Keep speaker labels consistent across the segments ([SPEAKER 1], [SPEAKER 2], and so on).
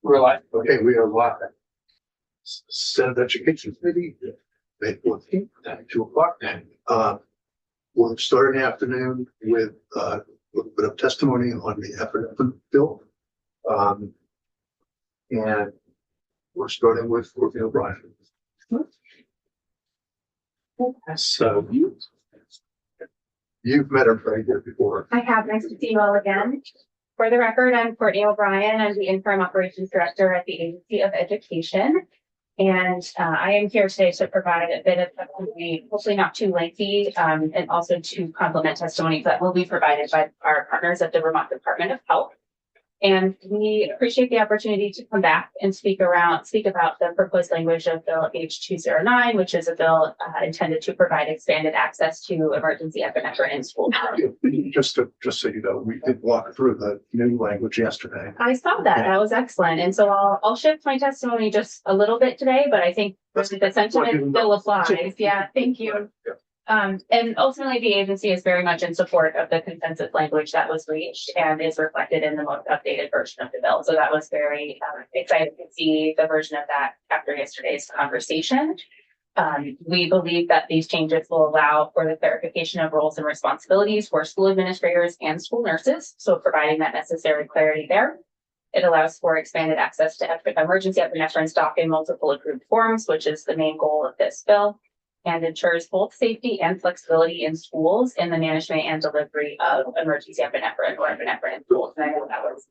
[SPEAKER 1] We're live.
[SPEAKER 2] Okay, we are live. Senate Education Committee, May 14th, at 2:00. We'll start in the afternoon with a little bit of testimony on the epinephrine bill. And we're starting with Courtney O'Brien. So you've met her right here before.
[SPEAKER 3] I have. Nice to see you all again. For the record, I'm Courtney O'Brien. I'm the Interim Operations Director at the Agency of Education. And I am here today to provide a bit of testimony, hopefully not too lengthy, and also to complement testimony that will be provided by our partners at the Vermont Department of Health. And we appreciate the opportunity to come back and speak about the proposed language of Bill H209, which is a bill intended to provide expanded access to emergency epinephrine in schools.
[SPEAKER 2] Just so you know, we did walk through the new language yesterday.
[SPEAKER 3] I saw that. That was excellent. And so I'll shift my testimony just a little bit today, but I think the sentiment still applies. Yeah, thank you.
[SPEAKER 2] Yeah.
[SPEAKER 3] And ultimately, the agency is very much in support of the consensus language that was reached and is reflected in the most updated version of the bill. So that was very exciting to see the version of that after yesterday's conversation. We believe that these changes will allow for the clarification of roles and responsibilities for school administrators and school nurses, so providing that necessary clarity there. It allows for expanded access to emergency epinephrine stock in multiple approved forms, which is the main goal of this bill, and ensures both safety and flexibility in schools in the management and delivery of emergency epinephrine or epinephrine in schools. And I know that was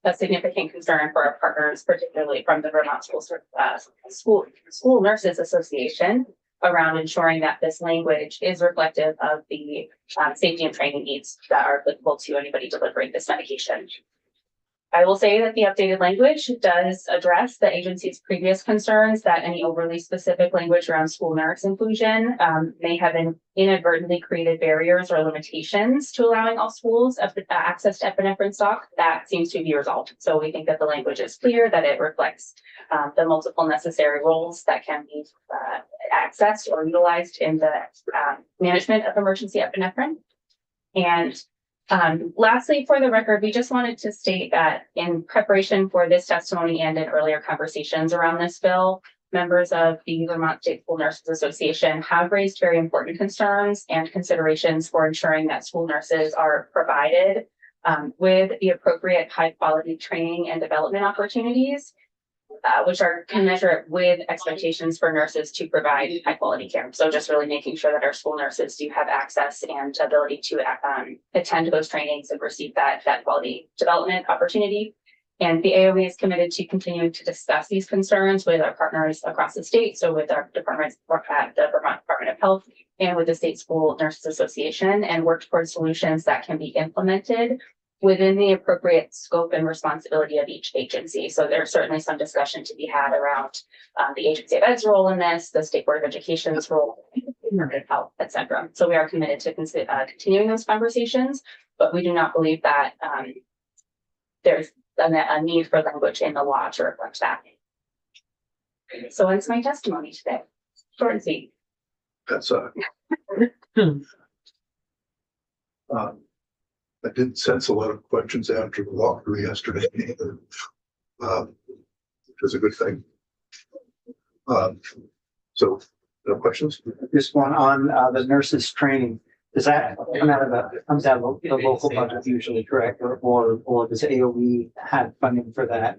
[SPEAKER 3] a significant concern for our partners, particularly from the Vermont School Nurses Association, around ensuring that this language is reflective of the safety and training needs that are applicable to anybody delivering this medication. I will say that the updated language does address the agency's previous concerns that any overly specific language around school nurse inclusion may have inadvertently created barriers or limitations to allowing all schools access to epinephrine stock. That seems to be resolved. So we think that the language is clear, that it reflects the multiple necessary roles that can be accessed or utilized in the management of emergency epinephrine. And lastly, for the record, we just wanted to state that in preparation for this testimony and in earlier conversations around this bill, members of the Vermont State School Nurses Association have raised very important concerns and considerations for ensuring that school nurses are provided with the appropriate high quality training and development opportunities, which are commensurate with expectations for nurses to provide high quality care. So just really making sure that our school nurses do have access and ability to attend those trainings and receive that quality development opportunity. And the AOE is committed to continuing to discuss these concerns with our partners across the state. So with our departments at the Vermont Department of Health and with the State School Nurses Association, and work towards solutions that can be implemented within the appropriate scope and responsibility of each agency. So there's certainly some discussion to be had around the Agency of Ed's role in this, the State Board of Education's role, Department of Health, et cetera. So we are committed to continuing those conversations, but we do not believe that there's a need for language in the law to reflect that. So that's my testimony today. Short and sweet.
[SPEAKER 2] That's I did sense a lot of questions after the walkthrough yesterday, which was a good thing. So no questions?
[SPEAKER 1] This one on the nurses training. Does that come out of the local budget usually, correct? Or does AOE have funding for that?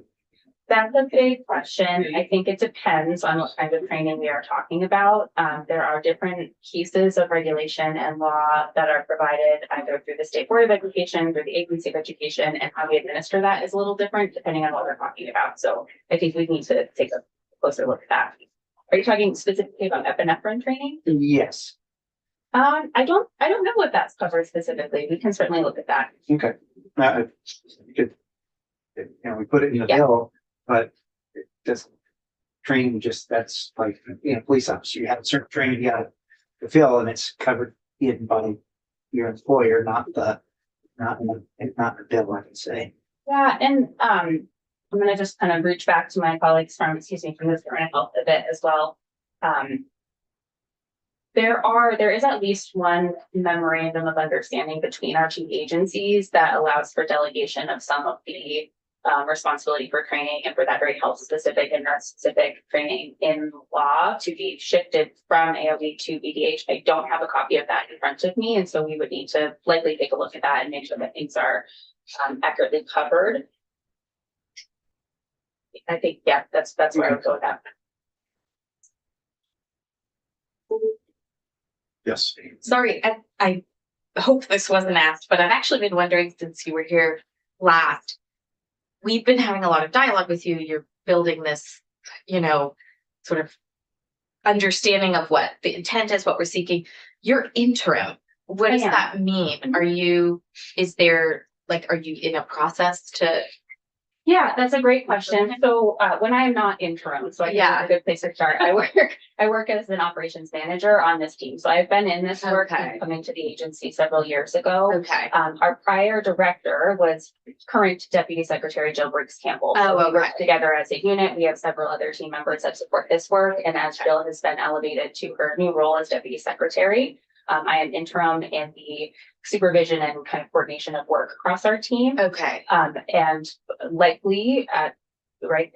[SPEAKER 3] That's a big question. I think it depends on what kind of training we are talking about. There are different pieces of regulation and law that are provided either through the State Board of Education, through the Agency of Education, and how we administer that is a little different depending on what we're talking about. So I think we need to take a closer look at that. Are you talking specifically about epinephrine training?
[SPEAKER 1] Yes.
[SPEAKER 3] I don't know what that's covered specifically. We can certainly look at that.
[SPEAKER 1] Okay. We put it in the bill, but it doesn't training that's like, police officer, you have a certain training you got to fill, and it's covered in by your employer, not the bill, I can say. Yeah,
[SPEAKER 3] and I'm going to just kind of reach back to my colleagues from the Department of Health a bit as well. There is at least one memorandum of understanding between our two agencies that allows for delegation of some of the responsibility for training and for that very health specific and nurse specific training in law to be shifted from AOB to BDH. I don't have a copy of that in front of me, and so we would need to likely take a look at that and make sure that things are accurately covered. I think, yeah, that's where I would go with that.
[SPEAKER 2] Yes.
[SPEAKER 4] Sorry, I hope this wasn't asked, but I've actually been wondering since you were here last. We've been having a lot of dialogue with you. You're building this, sort of understanding of what the intent is, what we're seeking. You're interim. What does that mean? Are you in a process to?
[SPEAKER 3] Yeah, that's a great question. So when I'm not interim, so I think it's a good place to start. I work as an operations manager on this team. So I've been in this work and coming to the agency several years ago.
[SPEAKER 4] Okay.
[SPEAKER 3] Our prior director was current Deputy Secretary Jill Briggs Campbell. So we work together as a unit. We have several other team members that support this work. And as Jill has been elevated to her new role as Deputy Secretary, I am interim in the supervision and kind of coordination of work across our team.
[SPEAKER 4] Okay.
[SPEAKER 3] And likely,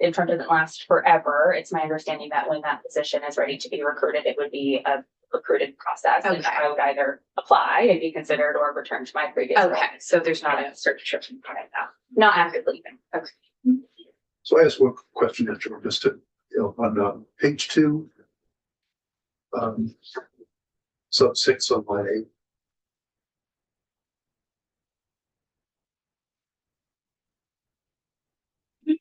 [SPEAKER 3] interim doesn't last forever. It's my understanding that when that position is ready to be recruited, it would be a recruited process. And I would either apply and be considered or return to my previous role.
[SPEAKER 4] So there's not a search right now.
[SPEAKER 3] Not actively.
[SPEAKER 4] Okay.
[SPEAKER 2] So I asked one question, just to, on page 2, sub 6 on line 8.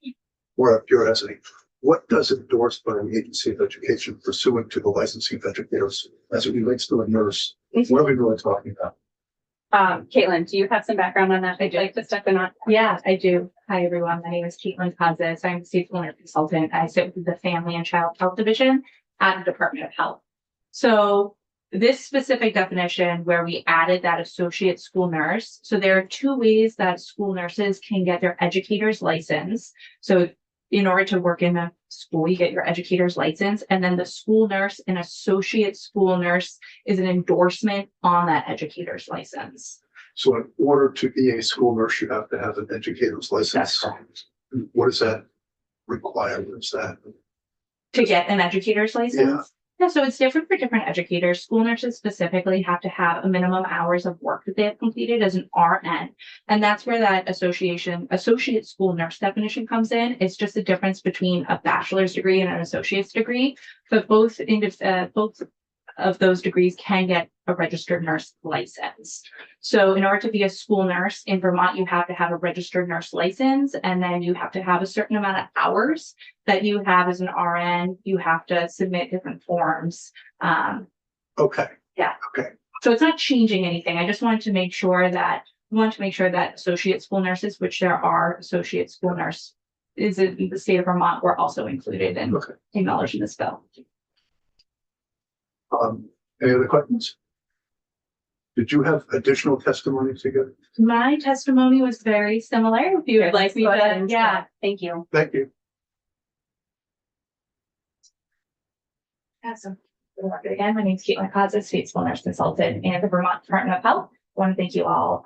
[SPEAKER 2] Or of curiosity, what does endorsed by the Agency of Education pursuant to the licensing of educators as it relates to a nurse? What are we really talking about?
[SPEAKER 3] Caitlin, do you have some background on that? I'd like to step in on.
[SPEAKER 5] Yeah, I do. Hi, everyone. My name is Caitlin Kozis. I'm a state learner consultant. I sit with the Family and Child Health Division at the Department of Health. So this specific definition where we added that associate school nurse. So there are 2 ways that school nurses can get their educator's license. So in order to work in a school, you get your educator's license, and then the school nurse and associate school nurse is an endorsement on that educator's license.
[SPEAKER 2] So in order to be a school nurse, you have to have an educator's license.
[SPEAKER 5] That's correct.
[SPEAKER 2] What does that require? What is that?
[SPEAKER 5] To get an educator's license? Yeah, so it's different for different educators. School nurses specifically have to have a minimum hours of work that they have completed as an RN. And that's where that associate school nurse definition comes in. It's just the difference between a bachelor's degree and an associate's degree. But both of those degrees can get a registered nurse license. So in order to be a school nurse in Vermont, you have to have a registered nurse license, and then you have to have a certain amount of hours that you have as an RN. You have to submit different forms.
[SPEAKER 2] Okay.
[SPEAKER 5] Yeah.
[SPEAKER 2] Okay.
[SPEAKER 5] So it's not changing anything. I just wanted to make sure that associate school nurses, which there are associate school nurse is in the state of Vermont, were also included and acknowledged in this bill.
[SPEAKER 2] Any other questions? Did you have additional testimony to give?
[SPEAKER 5] My testimony was very similar. If you would like me to, yeah.
[SPEAKER 3] Thank you.
[SPEAKER 2] Thank you.
[SPEAKER 5] Awesome. Again, my name is Caitlin Kozis, State School Nurse Consultant and the Vermont Department of Health. I want to thank you all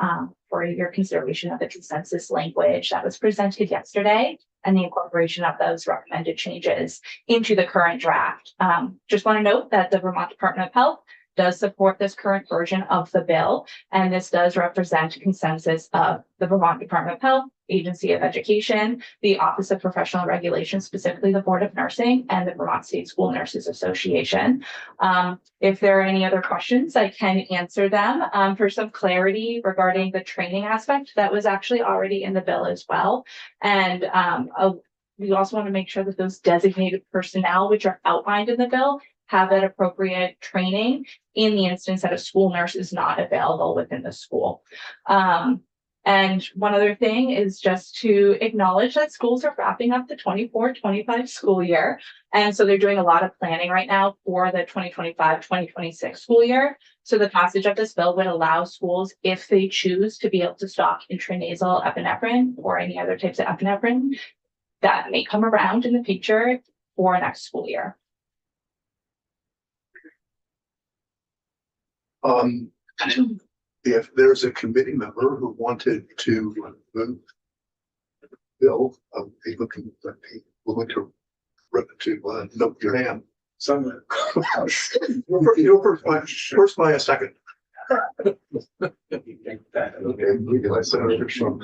[SPEAKER 5] for your consideration of the consensus language that was presented yesterday and the incorporation of those recommended changes into the current draft. Just want to note that the Vermont Department of Health does support this current version of the bill, and this does represent consensus of the Vermont Department of Health, Agency of Education, the Office of Professional Regulation, specifically the Board of Nursing, and the Vermont State School Nurses Association. If there are any other questions, I can answer them. For some clarity regarding the training aspect, that was actually already in the bill as well. And we also want to make sure that those designated personnel, which are outlined in the bill, have that appropriate training in the instance that a school nurse is not available within the school. And one other thing is just to acknowledge that schools are wrapping up the 24-25 school year. And so they're doing a lot of planning right now for the 2025-2026 school year. So the passage of this bill would allow schools, if they choose, to be able to stock intranasal epinephrine or any other types of epinephrine that may come around in the future for next school year.
[SPEAKER 2] If there's a committee member who wanted to move bill, be looking to note your hand. Somewhere. First by a second. Okay, legalize Senator Trump.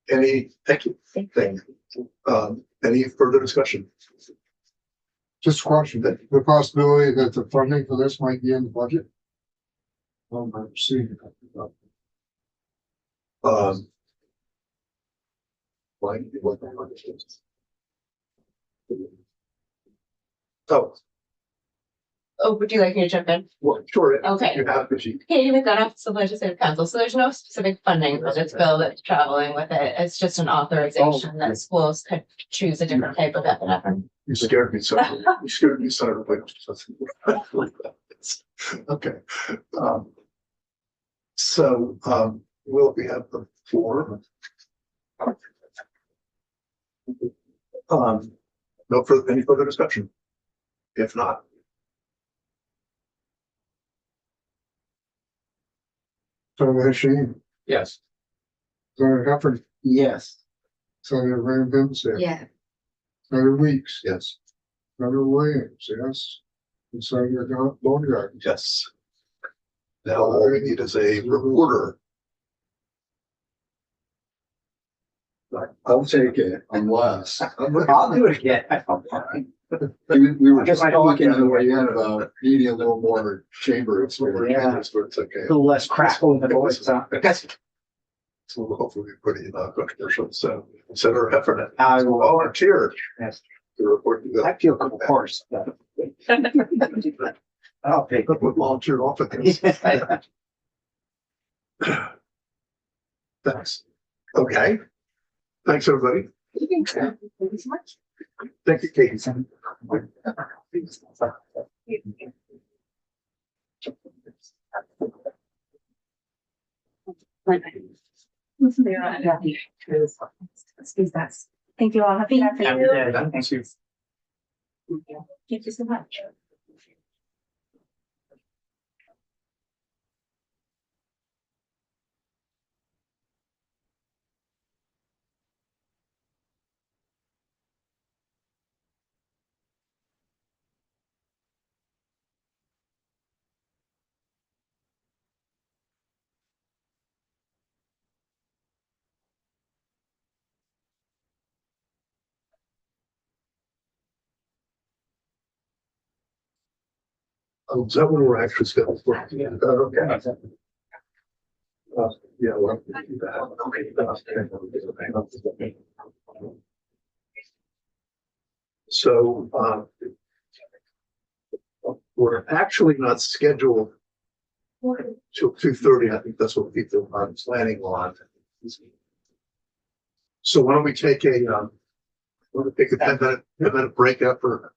[SPEAKER 2] Thank you. Any further discussion?
[SPEAKER 6] Just a question, the possibility that the funding for this might be in the budget? I'm seeing it.
[SPEAKER 2] Like, oh,
[SPEAKER 7] Oh, would you like me to jump in?
[SPEAKER 2] well, sure.
[SPEAKER 7] Okay.
[SPEAKER 2] You have the sheet.
[SPEAKER 7] Katie McDonough, the Legislative Council. So there's no specific funding for this bill that's traveling with it. It's just an authorization that schools could choose a different type of epinephrine.
[SPEAKER 2] You scared me, so you scared me, Senator White. Okay. Will we have the floor? No further, any further discussion? If not,
[SPEAKER 6] Senator Sheen,
[SPEAKER 2] yes.
[SPEAKER 6] Senator Hufford,
[SPEAKER 1] Yes.
[SPEAKER 6] Senator Van Benson.
[SPEAKER 4] Yeah.
[SPEAKER 6] Senator Weeks,
[SPEAKER 2] Yes.
[SPEAKER 6] Senator Williams, yes. And Senator Boneyard.
[SPEAKER 2] Yes. Now all we need is a reporter.
[SPEAKER 6] I'll take it unless.
[SPEAKER 1] I'll do it again.
[SPEAKER 6] We were
[SPEAKER 1] just
[SPEAKER 6] just
[SPEAKER 1] talking
[SPEAKER 6] talking
[SPEAKER 1] on the way
[SPEAKER 6] in about needing a little more chamber experience.
[SPEAKER 1] Yeah.
[SPEAKER 2] So it's okay.
[SPEAKER 1] A little less crackle in the voice.
[SPEAKER 2] So we'll hopefully be pretty controversial. So Senator Heffernan,
[SPEAKER 1] I will,
[SPEAKER 2] volunteer
[SPEAKER 1] yes,
[SPEAKER 2] to report to
[SPEAKER 1] I
[SPEAKER 2] the.
[SPEAKER 1] feel hoarse. I'll take
[SPEAKER 2] Look what volunteer often is.
[SPEAKER 1] it.
[SPEAKER 2] Thanks. Okay. Thanks, everybody. Thank you, Katie.
[SPEAKER 5] Excuse us. Thank you all. Happy
[SPEAKER 1] Thank you.
[SPEAKER 5] Thank you so much.
[SPEAKER 2] Oh, is that when we're actually scheduled for? Okay. Yeah, well, do that. Okay. So, we're actually not scheduled till 2:30. I think that's what people are planning on. So why don't we take a 10-minute break after